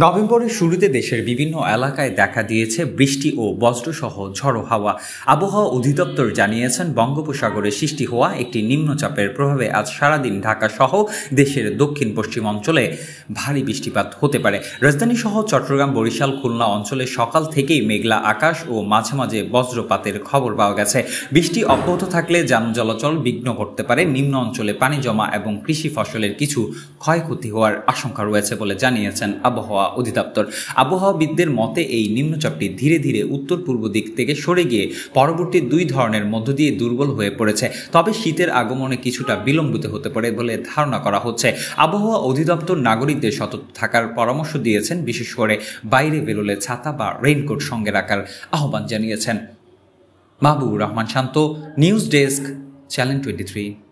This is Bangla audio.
নভেম্বরের শুরুতে দেশের বিভিন্ন এলাকায় দেখা দিয়েছে বৃষ্টি ও বজ্রসহ ঝড়ো হাওয়া। আবহাওয়া অধিদপ্তর জানিয়েছেন, বঙ্গোপসাগরে সৃষ্টি হওয়া একটি নিম্নচাপের প্রভাবে আজ সারাদিন ঢাকা সহ দেশের দক্ষিণ পশ্চিম অঞ্চলে ভারী বৃষ্টিপাত হতে পারে। রাজধানী সহ চট্টগ্রাম, বরিশাল, খুলনা অঞ্চলে সকাল থেকেই মেঘলা আকাশ ও মাঝে মাঝে বজ্রপাতের খবর পাওয়া গেছে। বৃষ্টি অব্যাহত থাকলে যান চলাচল বিঘ্ন ঘটতে পারে, নিম্ন অঞ্চলে পানি জমা এবং কৃষি ফসলের কিছু ক্ষয়ক্ষতি হওয়ার আশঙ্কা রয়েছে বলে জানিয়েছেন আবহাওয়া অধিদপ্তর। আবহাওয়াবিদদের মতে এই নিম্নচাপটি ধীরে ধীরে উত্তর পূর্ব দিক থেকে সরে গিয়ে পরবর্তী দুই ধরনের মধ্য দিয়ে দুর্বল হয়ে পড়েছে। তবে শীতের আগমনে কিছুটা বিলম্বিত হতে পারে বলে ধারণা করা হচ্ছে। আবহাওয়া অধিদপ্তর নাগরিকদের সতর্ক থাকার পরামর্শ দিয়েছেন, বিশেষ করে বাইরে বেরোলে ছাতা বা রেইনকোট সঙ্গে রাখার আহ্বান জানিয়েছেন। মাহবুবুর রহমান শান্ত, নিউজ ডেস্ক, চ্যানেল 23।